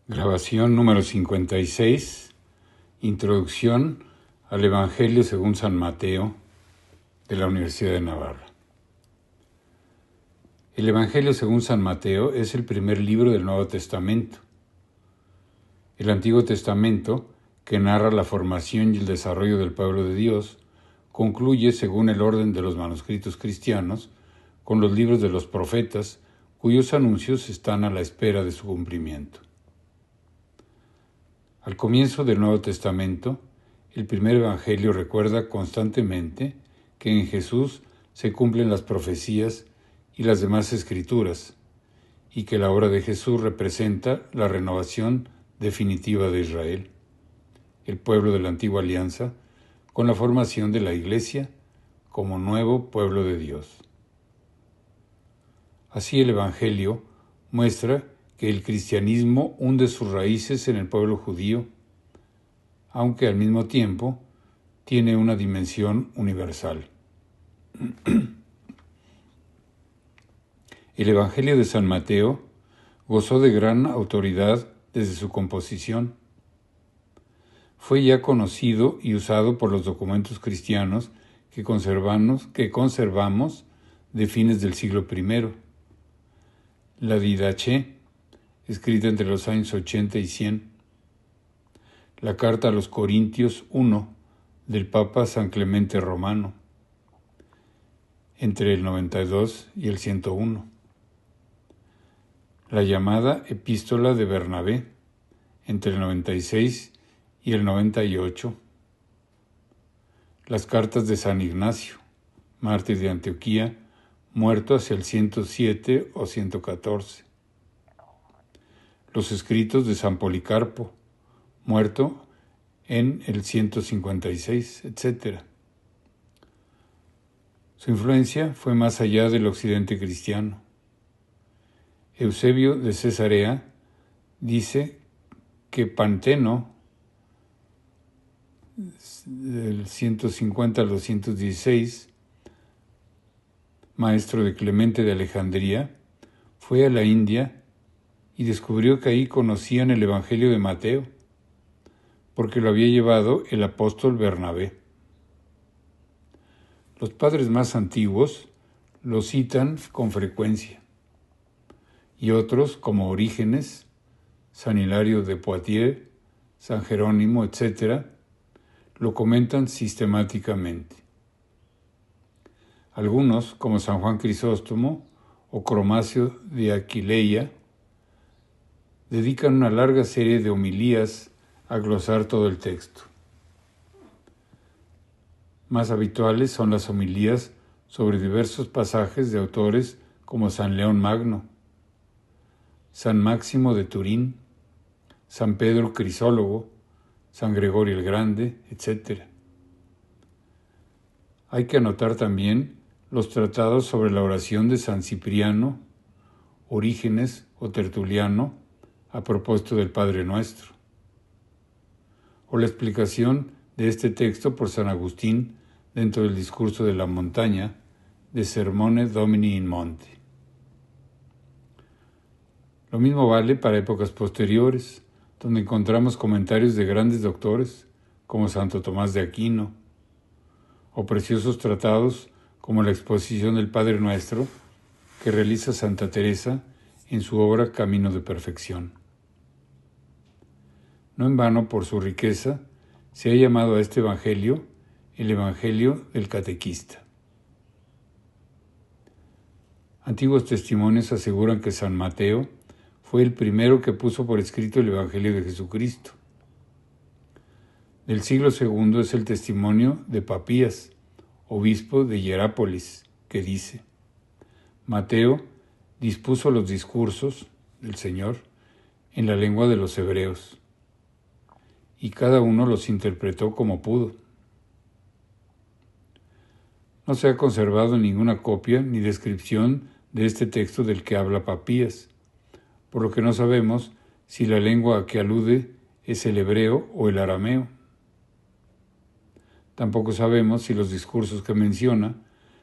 Grabación número 56, Introducción al Evangelio según San Mateo, de la Universidad de Navarra. El Evangelio según San Mateo es el primer libro del Nuevo Testamento. El Antiguo Testamento, que narra la formación y el desarrollo del pueblo de Dios, concluye, según el orden de los manuscritos cristianos, con los libros de los profetas, cuyos anuncios están a la espera de su cumplimiento. Al comienzo del Nuevo Testamento, el primer Evangelio recuerda constantemente que en Jesús se cumplen las profecías y las demás escrituras, y que la obra de Jesús representa la renovación definitiva de Israel, el pueblo de la antigua alianza, con la formación de la Iglesia como nuevo pueblo de Dios. Así el Evangelio muestra que el cristianismo hunde sus raíces en el pueblo judío, aunque al mismo tiempo tiene una dimensión universal. El Evangelio de San Mateo gozó de gran autoridad desde su composición. Fue ya conocido y usado por los documentos cristianos que conservamos de fines del siglo I. La Didache, escrita entre los años 80 y 100. La Carta a los Corintios I, del Papa San Clemente Romano, entre el 92 y el 101. La llamada Epístola de Bernabé, entre el 96 y el 98. Las cartas de San Ignacio, mártir de Antioquía, muerto hacia el 107 o 114. Los escritos de San Policarpo, muerto en el 156, etc. Su influencia fue más allá del occidente cristiano. Eusebio de Cesarea dice que Panteno, del 150 al 216, maestro de Clemente de Alejandría, fue a la India y descubrió que ahí conocían el Evangelio de Mateo, porque lo había llevado el apóstol Bernabé. Los padres más antiguos lo citan con frecuencia, y otros, como Orígenes, San Hilario de Poitiers, San Jerónimo, etc., lo comentan sistemáticamente. Algunos, como San Juan Crisóstomo o Cromacio de Aquileia, dedican una larga serie de homilías a glosar todo el texto. Más habituales son las homilías sobre diversos pasajes de autores como San León Magno, San Máximo de Turín, San Pedro Crisólogo, San Gregorio el Grande, etc. Hay que anotar también los tratados sobre la oración de San Cipriano, Orígenes o Tertuliano, a propósito del Padre Nuestro, o la explicación de este texto por San Agustín dentro del discurso de la montaña de Sermone Domini in Monte. Lo mismo vale para épocas posteriores, donde encontramos comentarios de grandes doctores como Santo Tomás de Aquino, o preciosos tratados como la exposición del Padre Nuestro que realiza Santa Teresa en su obra Camino de Perfección. No en vano, por su riqueza, se ha llamado a este Evangelio el Evangelio del Catequista. Antiguos testimonios aseguran que San Mateo fue el primero que puso por escrito el Evangelio de Jesucristo. Del siglo II es el testimonio de Papías, obispo de Hierápolis, que dice: Mateo dispuso los discursos del Señor en la lengua de los hebreos, y cada uno los interpretó como pudo. No se ha conservado ninguna copia ni descripción de este texto del que habla Papías, por lo que no sabemos si la lengua a que alude es el hebreo o el arameo. Tampoco sabemos si los discursos que menciona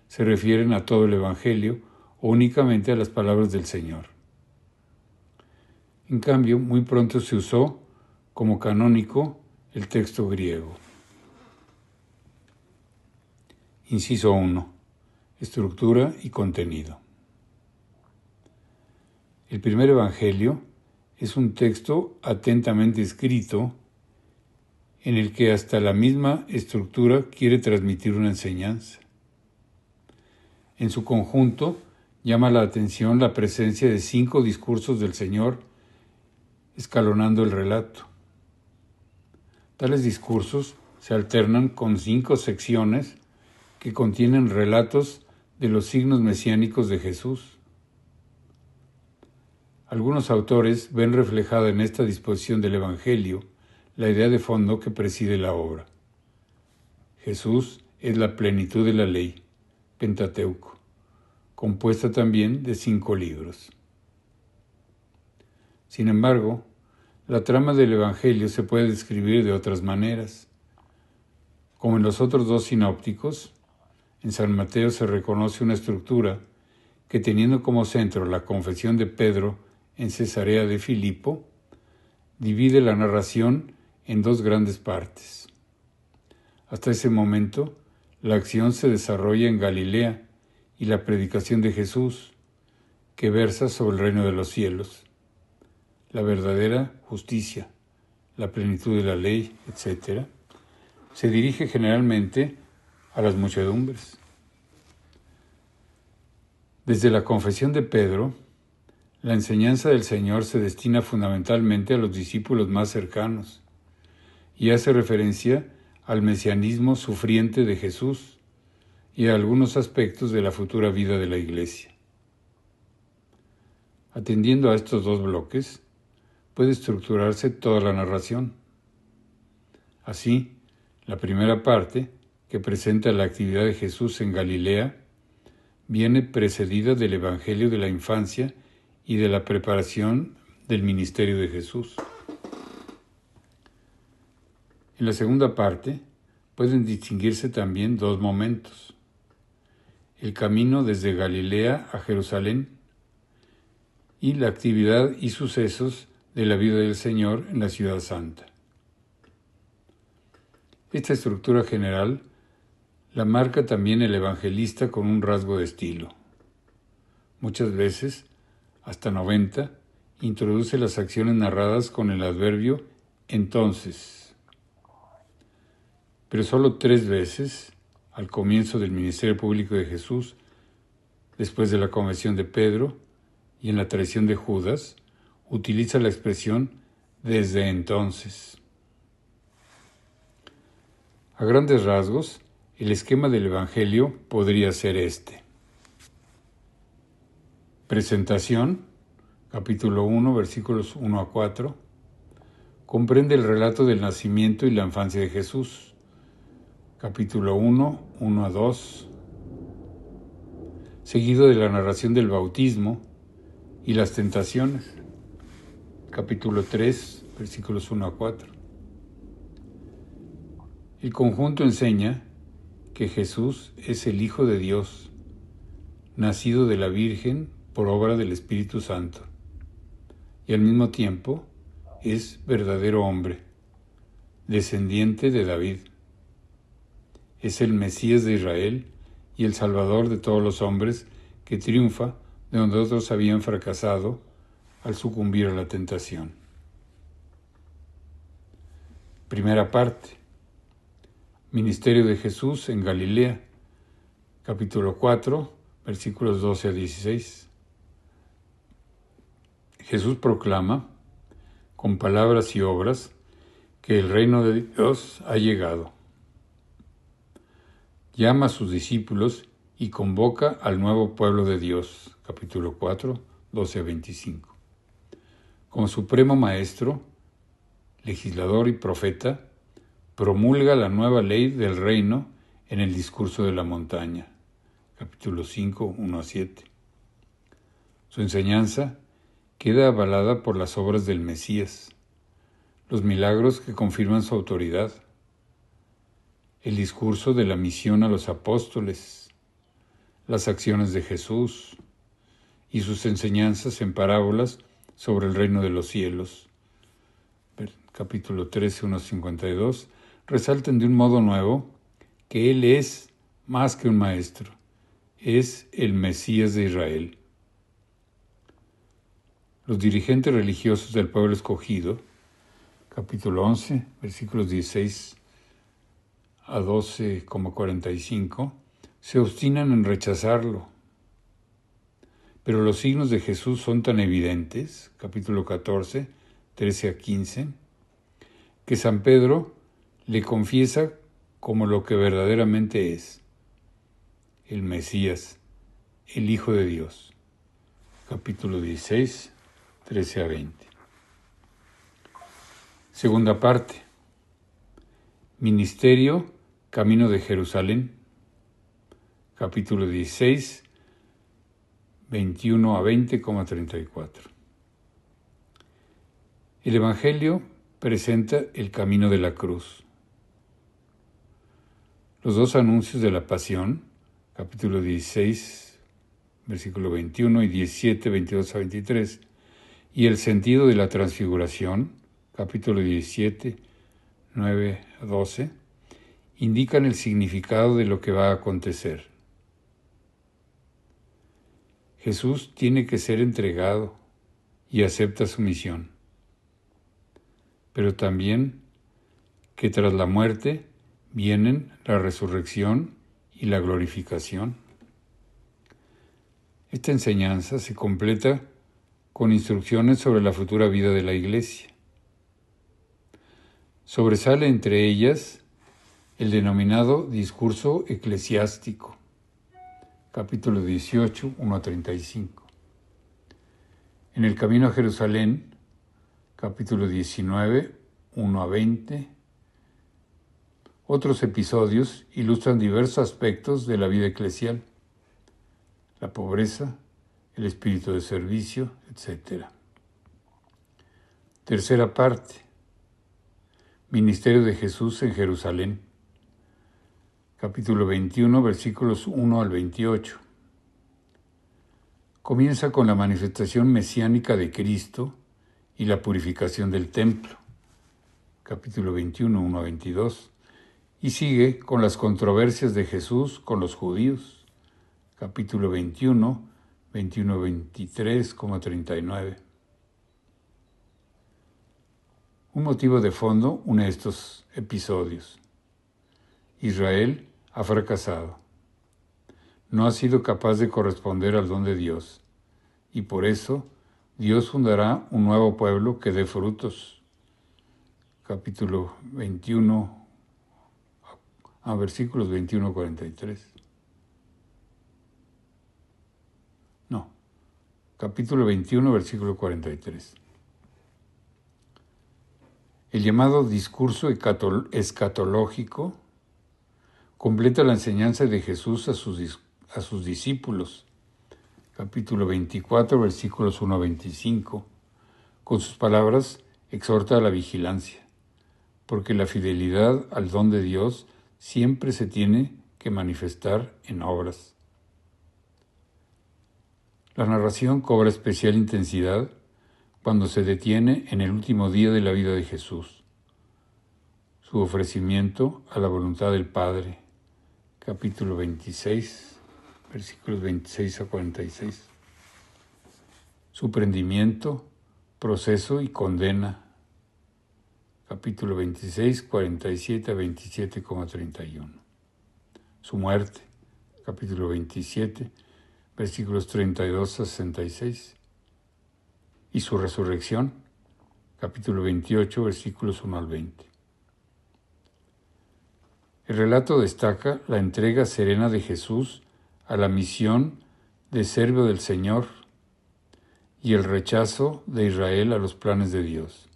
se refieren a todo el Evangelio o únicamente a las palabras del Señor. En cambio, muy pronto se usó como canónico el texto griego. Inciso 1. Estructura y contenido. El primer evangelio es un texto atentamente escrito en el que hasta la misma estructura quiere transmitir una enseñanza. En su conjunto, llama la atención la presencia de 5 discursos del Señor escalonando el relato. Tales discursos se alternan con 5 secciones que contienen relatos de los signos mesiánicos de Jesús. Algunos autores ven reflejada en esta disposición del Evangelio la idea de fondo que preside la obra. Jesús es la plenitud de la ley, Pentateuco, compuesta también de 5 libros. Sin embargo, la trama del Evangelio se puede describir de otras maneras. Como en los otros 2 sinópticos, en San Mateo se reconoce una estructura que, teniendo como centro la confesión de Pedro en Cesarea de Filipo, divide la narración en 2 grandes partes. Hasta ese momento, la acción se desarrolla en Galilea y la predicación de Jesús, que versa sobre el reino de los cielos, la verdadera justicia, la plenitud de la ley, etc., se dirige generalmente a las muchedumbres. Desde la confesión de Pedro, la enseñanza del Señor se destina fundamentalmente a los discípulos más cercanos y hace referencia al mesianismo sufriente de Jesús y a algunos aspectos de la futura vida de la Iglesia. Atendiendo a estos 2 bloques, puede estructurarse toda la narración. Así, la primera parte, que presenta la actividad de Jesús en Galilea, viene precedida del Evangelio de la infancia y de la preparación del ministerio de Jesús. En la segunda parte pueden distinguirse también 2 momentos: el camino desde Galilea a Jerusalén y la actividad y sucesos de la vida del Señor en la Ciudad Santa. Esta estructura general la marca también el evangelista con un rasgo de estilo. Muchas veces, hasta 90, introduce las acciones narradas con el adverbio entonces. Pero solo 3 veces, al comienzo del ministerio público de Jesús, después de la conversión de Pedro y en la traición de Judas, utiliza la expresión desde entonces. A grandes rasgos, el esquema del Evangelio podría ser este. Presentación, capítulo 1, versículos 1 a 4, comprende el relato del nacimiento y la infancia de Jesús. Capítulo 1, 1 a 2, seguido de la narración del bautismo y las tentaciones. Capítulo 3, versículos 1 a 4. El conjunto enseña que Jesús es el Hijo de Dios, nacido de la Virgen por obra del Espíritu Santo, y al mismo tiempo es verdadero hombre, descendiente de David. Es el Mesías de Israel y el Salvador de todos los hombres, que triunfa de donde otros habían fracasado al sucumbir a la tentación. Primera parte. Ministerio de Jesús en Galilea, capítulo 4, versículos 12 a 16. Jesús proclama, con palabras y obras, que el reino de Dios ha llegado. Llama a sus discípulos y convoca al nuevo pueblo de Dios, capítulo 4, 12 a 25. Como supremo maestro, legislador y profeta, promulga la nueva ley del reino en el discurso de la montaña, capítulo 5, 1 a 7. Su enseñanza queda avalada por las obras del Mesías, los milagros que confirman su autoridad, el discurso de la misión a los apóstoles, las acciones de Jesús y sus enseñanzas en parábolas sobre el reino de los cielos, capítulo 13, 1:52, resaltan de un modo nuevo que Él es más que un maestro, es el Mesías de Israel. Los dirigentes religiosos del pueblo escogido, capítulo 11, versículos 16 a 12,45, se obstinan en rechazarlo. Pero los signos de Jesús son tan evidentes, capítulo 14, 13 a 15, que San Pedro le confiesa como lo que verdaderamente es, el Mesías, el Hijo de Dios. Capítulo 16, 13 a 20. Segunda parte. Ministerio, camino de Jerusalén. Capítulo 16, 21 a 20,34. El Evangelio presenta el camino de la cruz. Los dos anuncios de la pasión, capítulo 16, versículo 21 y 17, 22 a 23, y el sentido de la transfiguración, capítulo 17, 9 a 12, indican el significado de lo que va a acontecer. Jesús tiene que ser entregado y acepta su misión, pero también que tras la muerte vienen la resurrección y la glorificación. Esta enseñanza se completa con instrucciones sobre la futura vida de la Iglesia. Sobresale entre ellas el denominado discurso eclesiástico, capítulo 18, 1 a 35. En el camino a Jerusalén, capítulo 19, 1 a 20, otros episodios ilustran diversos aspectos de la vida eclesial, la pobreza, el espíritu de servicio, etc. Tercera parte. Ministerio de Jesús en Jerusalén. Capítulo 21, versículos 1 al 28. Comienza con la manifestación mesiánica de Cristo y la purificación del templo. Capítulo 21, 1 a 22. Y sigue con las controversias de Jesús con los judíos. Capítulo 21, 21 a 23,39. Un motivo de fondo une estos episodios. Israel ha fracasado. No ha sido capaz de corresponder al don de Dios, y por eso Dios fundará un nuevo pueblo que dé frutos. Capítulo 21, versículos 21 a 43. No, capítulo 21, versículo 43. El llamado discurso escatológico completa la enseñanza de Jesús a sus discípulos, capítulo 24, versículos 1 a 25. Con sus palabras exhorta a la vigilancia, porque la fidelidad al don de Dios siempre se tiene que manifestar en obras. La narración cobra especial intensidad cuando se detiene en el último día de la vida de Jesús, su ofrecimiento a la voluntad del Padre, capítulo 26, versículos 26 a 46. Su prendimiento, proceso y condena, capítulo 26, 47 a 27,31. Su muerte, capítulo 27, versículos 32 a 66. Y su resurrección, capítulo 28, versículos 1 al 20. El relato destaca la entrega serena de Jesús a la misión de siervo del Señor y el rechazo de Israel a los planes de Dios.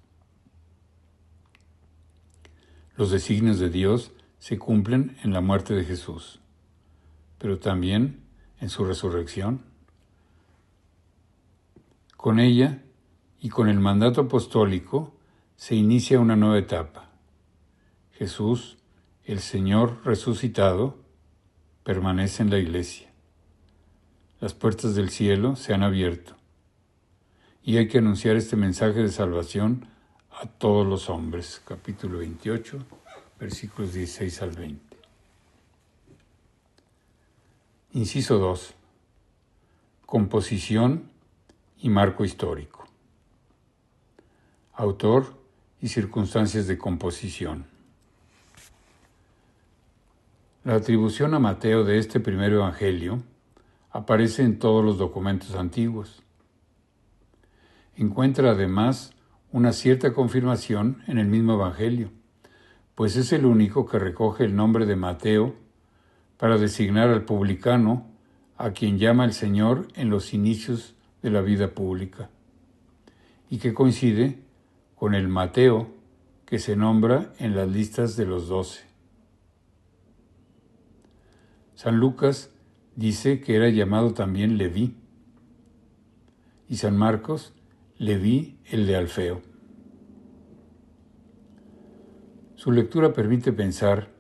Los designios de Dios se cumplen en la muerte de Jesús, pero también en su resurrección. Con ella y con el mandato apostólico se inicia una nueva etapa. Jesús, el Señor resucitado, permanece en la Iglesia. Las puertas del cielo se han abierto y hay que anunciar este mensaje de salvación a todos los hombres. Capítulo 28, versículos 16 al 20. Inciso 2. Composición y marco histórico. Autor y circunstancias de composición. La atribución a Mateo de este primer evangelio aparece en todos los documentos antiguos. Encuentra además una cierta confirmación en el mismo evangelio, pues es el único que recoge el nombre de Mateo para designar al publicano a quien llama el Señor en los inicios de la vida pública, y que coincide con el Mateo que se nombra en las listas de los 12. San Lucas dice que era llamado también Leví, y San Marcos, Leví el de Alfeo. Su lectura permite pensar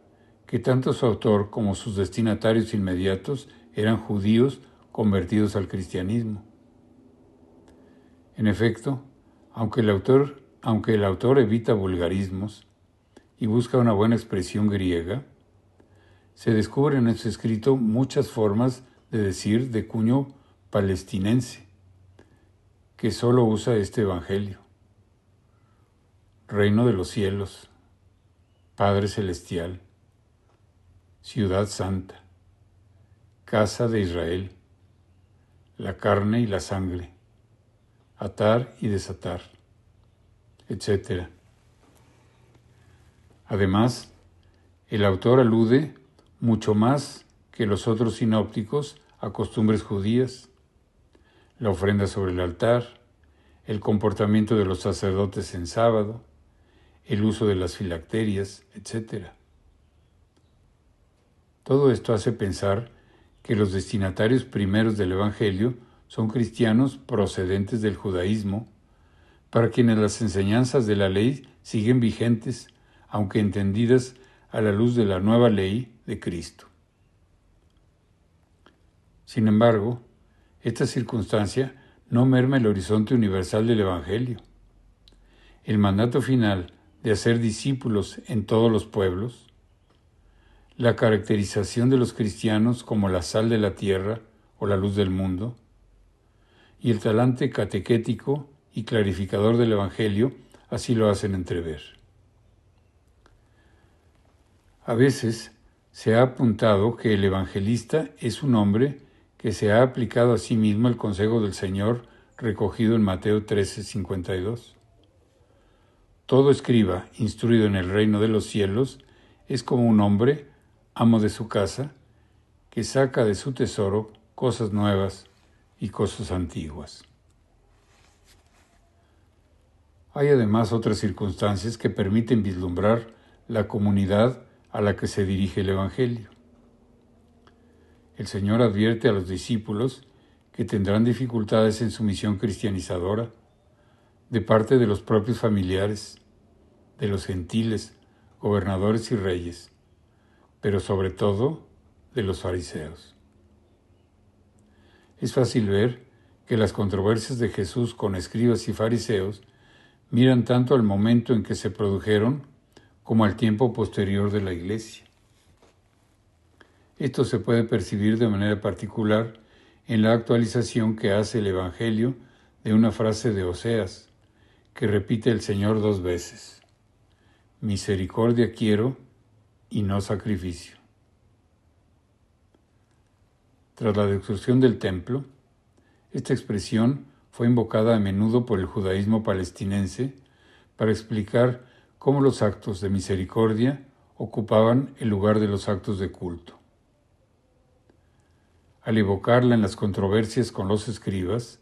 que tanto su autor como sus destinatarios inmediatos eran judíos convertidos al cristianismo. En efecto, aunque el autor evita vulgarismos y busca una buena expresión griega, se descubren en su escrito muchas formas de decir de cuño palestinense, que solo usa este evangelio. Reino de los cielos, Padre celestial, ciudad santa, casa de Israel, la carne y la sangre, atar y desatar, etc. Además, el autor alude mucho más que los otros sinópticos a costumbres judías, la ofrenda sobre el altar, el comportamiento de los sacerdotes en sábado, el uso de las filacterias, etc. Todo esto hace pensar que los destinatarios primeros del Evangelio son cristianos procedentes del judaísmo, para quienes las enseñanzas de la ley siguen vigentes, aunque entendidas a la luz de la nueva ley de Cristo. Sin embargo, esta circunstancia no merma el horizonte universal del Evangelio. El mandato final de hacer discípulos en todos los pueblos, la caracterización de los cristianos como la sal de la tierra o la luz del mundo, y el talante catequético y clarificador del Evangelio así lo hacen entrever. A veces se ha apuntado que el evangelista es un hombre que se ha aplicado a sí mismo el consejo del Señor recogido en Mateo 13:52. Todo escriba instruido en el reino de los cielos es como un hombre, amo de su casa, que saca de su tesoro cosas nuevas y cosas antiguas. Hay además otras circunstancias que permiten vislumbrar la comunidad a la que se dirige el Evangelio. El Señor advierte a los discípulos que tendrán dificultades en su misión cristianizadora, de parte de los propios familiares, de los gentiles, gobernadores y reyes, pero sobre todo de los fariseos. Es fácil ver que las controversias de Jesús con escribas y fariseos miran tanto al momento en que se produjeron como al tiempo posterior de la Iglesia. Esto se puede percibir de manera particular en la actualización que hace el Evangelio de una frase de Oseas, que repite el Señor 2 veces: misericordia quiero y no sacrificio. Tras la destrucción del templo, esta expresión fue invocada a menudo por el judaísmo palestinense para explicar cómo los actos de misericordia ocupaban el lugar de los actos de culto. Al evocarla en las controversias con los escribas,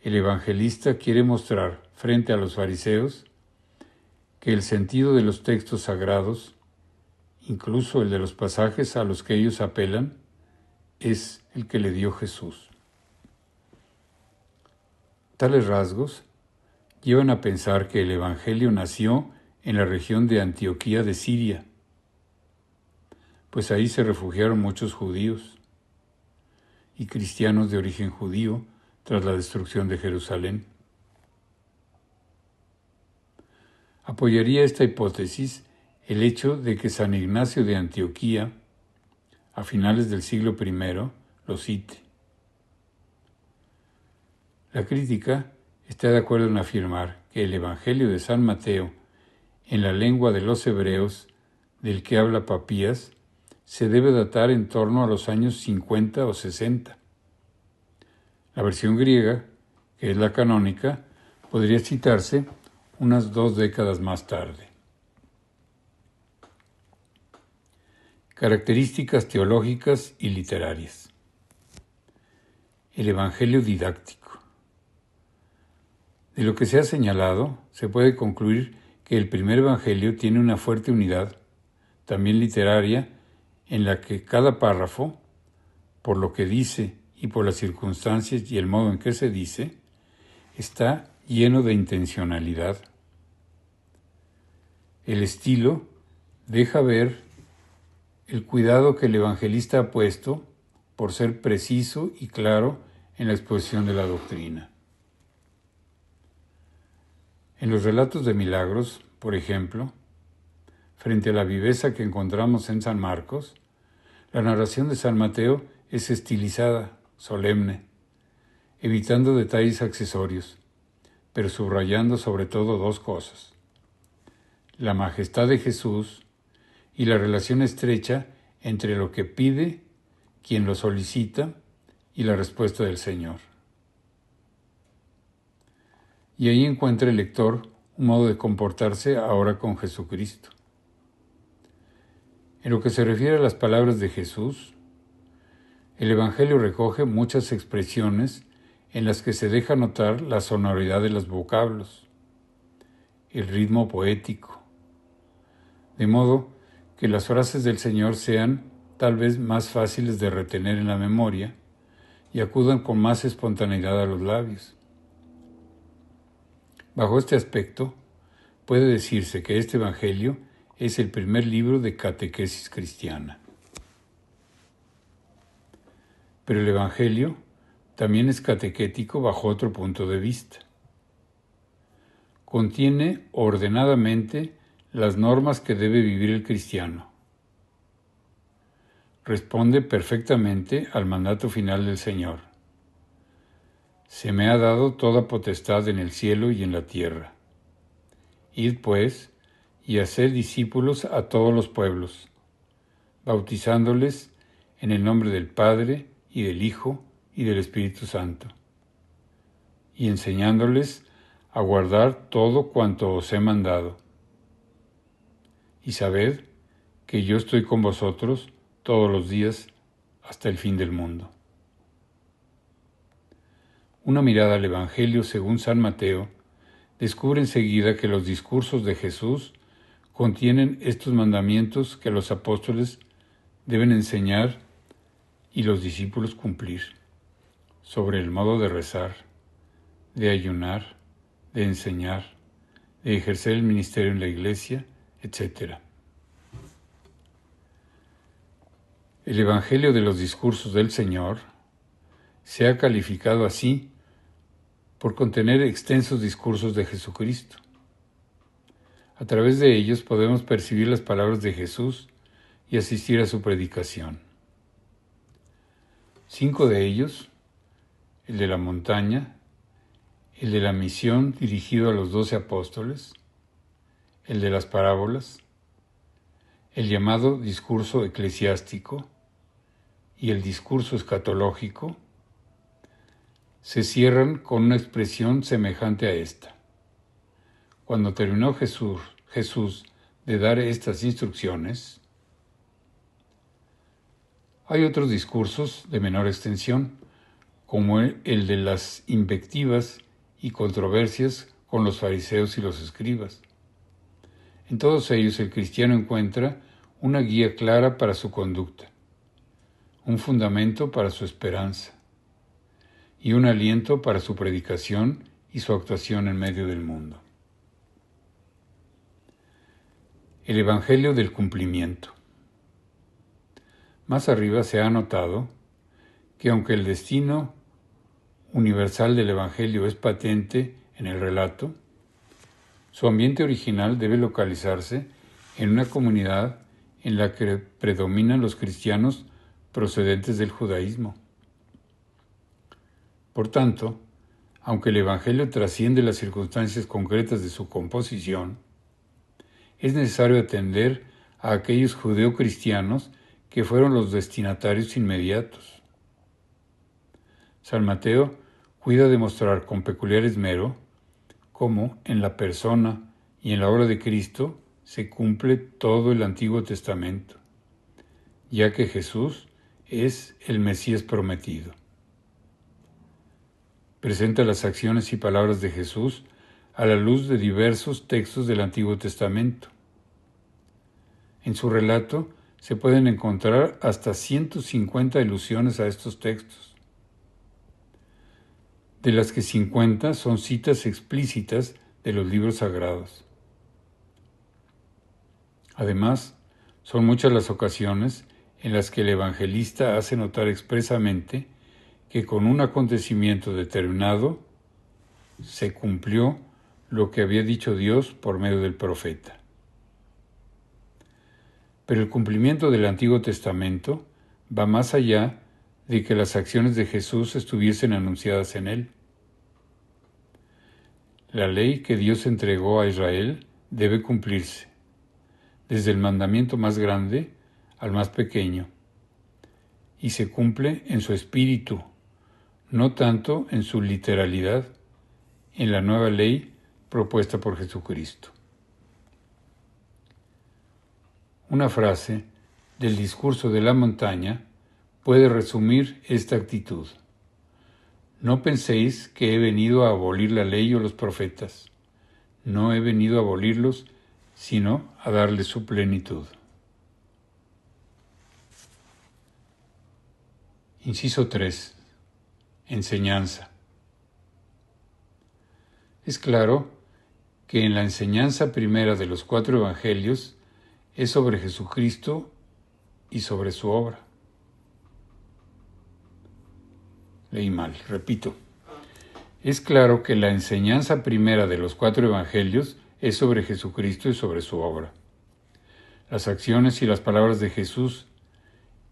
el evangelista quiere mostrar frente a los fariseos que el sentido de los textos sagrados, incluso el de los pasajes a los que ellos apelan, es el que le dio Jesús. Tales rasgos llevan a pensar que el Evangelio nació en la región de Antioquía de Siria, pues ahí se refugiaron muchos judíos y cristianos de origen judío tras la destrucción de Jerusalén. Apoyaría esta hipótesis el hecho de que San Ignacio de Antioquía, a finales del siglo I, lo cite. La crítica está de acuerdo en afirmar que el Evangelio de San Mateo, en la lengua de los hebreos, del que habla Papías, se debe datar en torno a los años 50 o 60. La versión griega, que es la canónica, podría citarse unas 2 décadas más tarde. Características teológicas y literarias. El Evangelio didáctico. De lo que se ha señalado, se puede concluir que el primer Evangelio tiene una fuerte unidad, también literaria, en la que cada párrafo, por lo que dice y por las circunstancias y el modo en que se dice, está lleno de intencionalidad. El estilo deja ver el cuidado que el evangelista ha puesto por ser preciso y claro en la exposición de la doctrina. En los relatos de milagros, por ejemplo, frente a la viveza que encontramos en San Marcos, la narración de San Mateo es estilizada, solemne, evitando detalles accesorios, pero subrayando sobre todo 2 cosas: la majestad de Jesús y la relación estrecha entre lo que pide quien lo solicita y la respuesta del Señor. Y ahí encuentra el lector un modo de comportarse ahora con Jesucristo. En lo que se refiere a las palabras de Jesús, el Evangelio recoge muchas expresiones en las que se deja notar la sonoridad de los vocablos, el ritmo poético, de modo que las frases del Señor sean tal vez más fáciles de retener en la memoria y acudan con más espontaneidad a los labios. Bajo este aspecto, puede decirse que este Evangelio es el primer libro de catequesis cristiana. Pero el Evangelio también es catequético bajo otro punto de vista. Contiene ordenadamente las normas que debe vivir el cristiano. Responde perfectamente al mandato final del Señor. Se me ha dado toda potestad en el cielo y en la tierra. Id, pues, y haced discípulos a todos los pueblos, bautizándoles en el nombre del Padre y del Hijo y del Espíritu Santo, y enseñándoles a guardar todo cuanto os he mandado. Y sabed que yo estoy con vosotros todos los días hasta el fin del mundo. Una mirada al Evangelio según San Mateo descubre enseguida que los discursos de Jesús contienen estos mandamientos que los apóstoles deben enseñar y los discípulos cumplir, sobre el modo de rezar, de ayunar, de enseñar, de ejercer el ministerio en la iglesia, etc. El Evangelio de los discursos del Señor se ha calificado así por contener extensos discursos de Jesucristo. A través de ellos podemos percibir las palabras de Jesús y asistir a su predicación. 5 de ellos, el de la montaña, el de la misión dirigido a los 12 apóstoles, el de las parábolas, el llamado discurso eclesiástico y el discurso escatológico, se cierran con una expresión semejante a esta. Cuando terminó Jesús de dar estas instrucciones, hay otros discursos de menor extensión, como el de las invectivas y controversias con los fariseos y los escribas. En todos ellos el cristiano encuentra una guía clara para su conducta, un fundamento para su esperanza y un aliento para su predicación y su actuación en medio del mundo. El Evangelio del cumplimiento. Más arriba se ha notado que aunque el destino universal del Evangelio es patente en el relato, Su ambiente original debe localizarse en una comunidad en la que predominan los cristianos procedentes del judaísmo. Por tanto, aunque el Evangelio trasciende las circunstancias concretas de su composición, es necesario atender a aquellos judeocristianos que fueron los destinatarios inmediatos. San Mateo cuida de mostrar con peculiar esmero cómo en la persona y en la obra de Cristo se cumple todo el Antiguo Testamento, ya que Jesús es el Mesías prometido. Presenta las acciones y palabras de Jesús a la luz de diversos textos del Antiguo Testamento. En su relato se pueden encontrar hasta 150 alusiones a estos textos, de las que 50 son citas explícitas de los libros sagrados. Además, son muchas las ocasiones en las que el evangelista hace notar expresamente que con un acontecimiento determinado se cumplió lo que había dicho Dios por medio del profeta. Pero el cumplimiento del Antiguo Testamento va más allá de que las acciones de Jesús estuviesen anunciadas en él. La ley que Dios entregó a Israel debe cumplirse, desde el mandamiento más grande al más pequeño, y se cumple en su espíritu, no tanto en su literalidad, en la nueva ley propuesta por Jesucristo. Una frase del discurso de la montaña puede resumir esta actitud. No penséis que he venido a abolir la ley o los profetas. No he venido a abolirlos, sino a darles su plenitud. Inciso 3. Enseñanza. Es claro que en la enseñanza primera de los 4 evangelios es sobre Jesucristo y sobre su obra. Leí mal, repito. Es claro que la enseñanza primera de los 4 evangelios es sobre Jesucristo y sobre su obra. Las acciones y las palabras de Jesús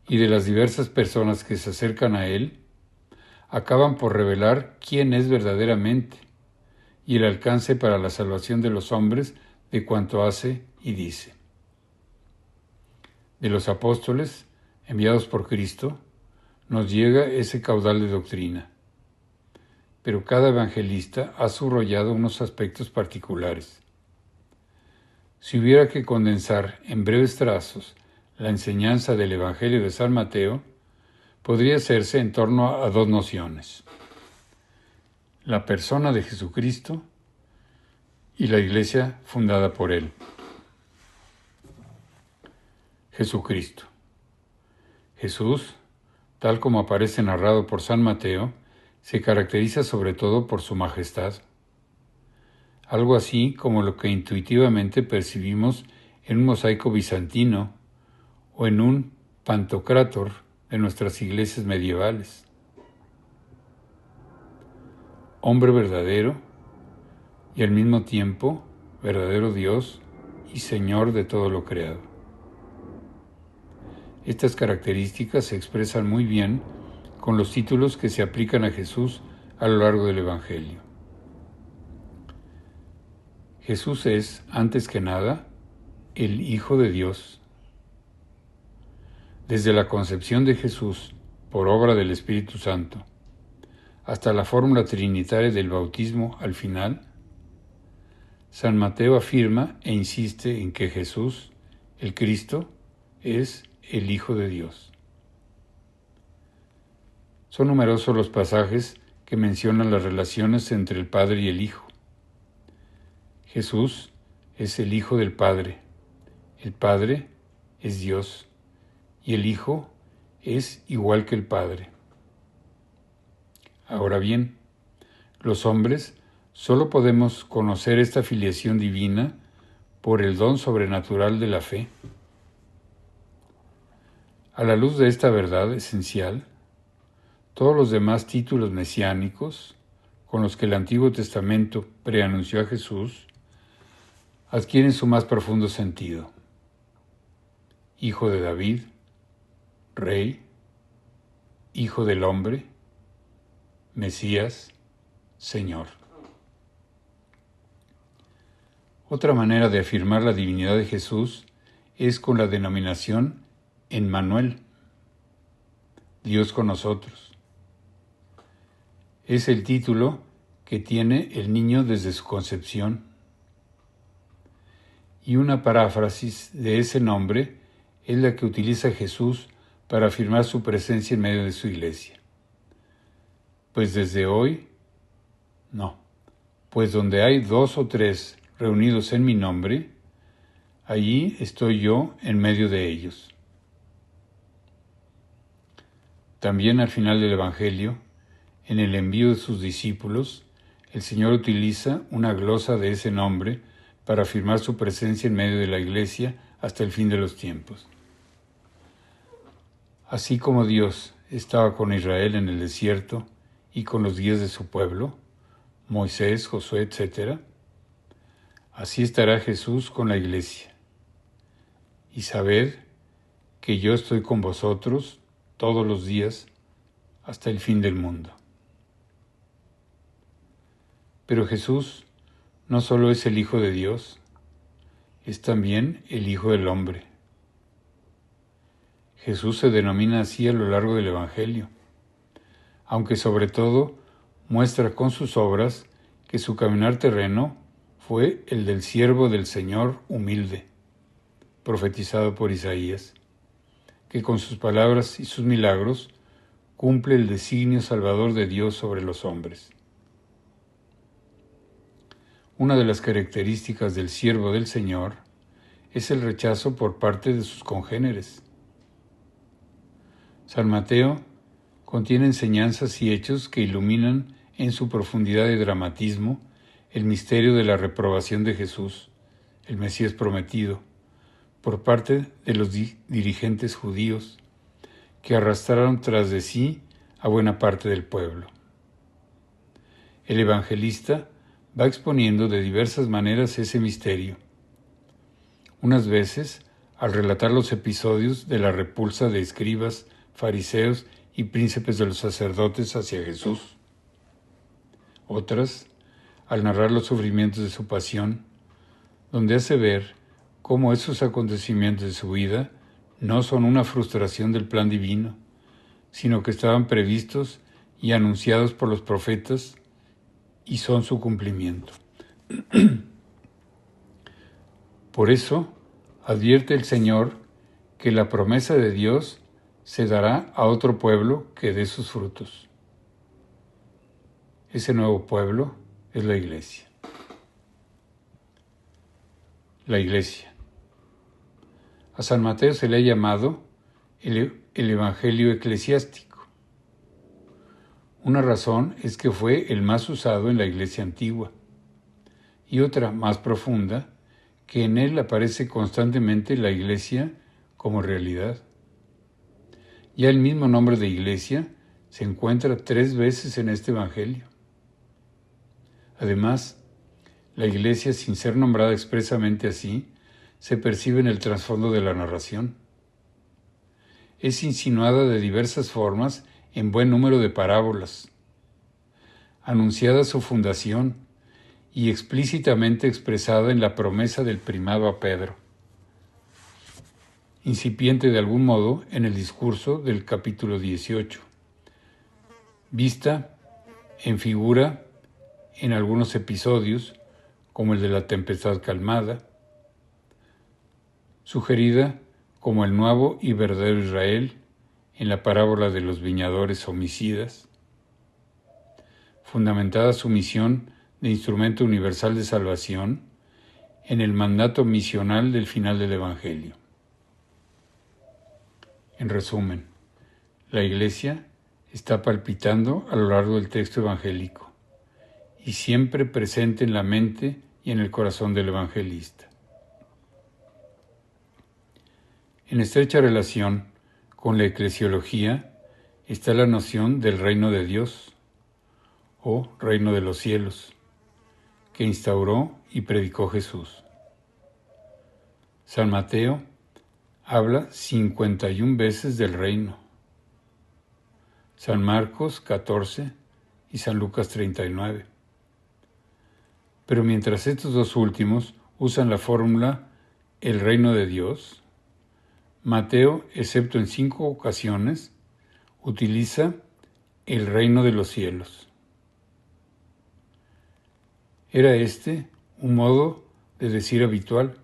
y de las diversas personas que se acercan a Él acaban por revelar quién es verdaderamente y el alcance para la salvación de los hombres de cuanto hace y dice. De los apóstoles, enviados por Cristo, nos llega ese caudal de doctrina, pero cada evangelista ha subrayado unos aspectos particulares. Si hubiera que condensar en breves trazos la enseñanza del Evangelio de San Mateo, podría hacerse en torno a 2 nociones: la persona de Jesucristo y la iglesia fundada por Él. Jesucristo. Jesús, tal como aparece narrado por San Mateo, se caracteriza sobre todo por su majestad. Algo así como lo que intuitivamente percibimos en un mosaico bizantino o en un pantocrátor de nuestras iglesias medievales. Hombre verdadero y al mismo tiempo verdadero Dios y Señor de todo lo creado. Estas características se expresan muy bien con los títulos que se aplican a Jesús a lo largo del Evangelio. Jesús es, antes que nada, el Hijo de Dios. Desde la concepción de Jesús, por obra del Espíritu Santo, hasta la fórmula trinitaria del bautismo al final, San Mateo afirma e insiste en que Jesús, el Cristo, es el Hijo de Dios. Son numerosos los pasajes que mencionan las relaciones entre el Padre y el Hijo. Jesús es el Hijo del Padre, el Padre es Dios y el Hijo es igual que el Padre. Ahora bien, los hombres solo podemos conocer esta filiación divina por el don sobrenatural de la fe. A la luz de esta verdad esencial, todos los demás títulos mesiánicos con los que el Antiguo Testamento preanunció a Jesús adquieren su más profundo sentido. Hijo de David, Rey, Hijo del Hombre, Mesías, Señor. Otra manera de afirmar la divinidad de Jesús es con la denominación Emmanuel, Dios con nosotros. Es el título que tiene el niño desde su concepción. Y una paráfrasis de ese nombre es la que utiliza Jesús para afirmar su presencia en medio de su iglesia. Pues donde hay 2 o 3 reunidos en mi nombre, allí estoy yo en medio de ellos. También al final del Evangelio, en el envío de sus discípulos, el Señor utiliza una glosa de ese nombre para afirmar su presencia en medio de la iglesia hasta el fin de los tiempos. Así como Dios estaba con Israel en el desierto y con los guías de su pueblo, Moisés, Josué, etc., así estará Jesús con la iglesia. Y sabed que yo estoy con vosotros todos los días hasta el fin del mundo. Pero Jesús no solo es el Hijo de Dios, es también el Hijo del Hombre. Jesús se denomina así a lo largo del Evangelio, aunque sobre todo muestra con sus obras que su caminar terreno fue el del siervo del Señor humilde, profetizado por Isaías, que con sus palabras y sus milagros cumple el designio salvador de Dios sobre los hombres. Una de las características del siervo del Señor es el rechazo por parte de sus congéneres. San Mateo contiene enseñanzas y hechos que iluminan en su profundidad y dramatismo el misterio de la reprobación de Jesús, el Mesías prometido, por parte de los dirigentes judíos, que arrastraron tras de sí a buena parte del pueblo. El evangelista va exponiendo de diversas maneras ese misterio, unas veces al relatar los episodios de la repulsa de escribas, fariseos y príncipes de los sacerdotes hacia Jesús, otras al narrar los sufrimientos de su pasión, donde hace ver cómo esos acontecimientos de su vida no son una frustración del plan divino, sino que estaban previstos y anunciados por los profetas y son su cumplimiento. Por eso, advierte el Señor que la promesa de Dios se dará a otro pueblo que dé sus frutos. Ese nuevo pueblo es la Iglesia. La Iglesia. A San Mateo se le ha llamado el Evangelio eclesiástico. Una razón es que fue el más usado en la Iglesia antigua, y otra más profunda, que en él aparece constantemente la Iglesia como realidad. Ya el mismo nombre de Iglesia se encuentra 3 veces en este Evangelio. Además, la Iglesia, sin ser nombrada expresamente así, se percibe en el trasfondo de la narración. Es insinuada de diversas formas en buen número de parábolas, anunciada su fundación y explícitamente expresada en la promesa del primado a Pedro, incipiente de algún modo en el discurso del capítulo 18, vista en figura en algunos episodios, como el de la tempestad calmada, sugerida como el nuevo y verdadero Israel en la parábola de los viñadores homicidas, fundamentada su misión de instrumento universal de salvación en el mandato misional del final del Evangelio. En resumen, la Iglesia está palpitando a lo largo del texto evangélico y siempre presente en la mente y en el corazón del evangelista. En estrecha relación con la eclesiología está la noción del reino de Dios o reino de los cielos, que instauró y predicó Jesús. San Mateo habla 51 veces del reino, San Marcos 14 y San Lucas 39. Pero mientras estos dos últimos usan la fórmula el reino de Dios, Mateo, excepto en 5 ocasiones, utiliza el reino de los cielos. Era este un modo de decir habitual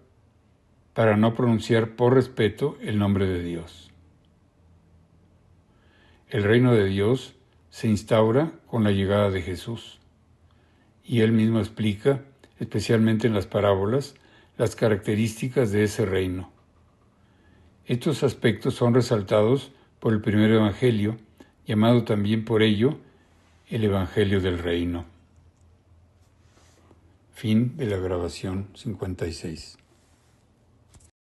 para no pronunciar por respeto el nombre de Dios. El reino de Dios se instaura con la llegada de Jesús, y él mismo explica, especialmente en las parábolas, las características de ese reino. Estos aspectos son resaltados por el primer evangelio, llamado también por ello el Evangelio del Reino. Fin de la grabación 56.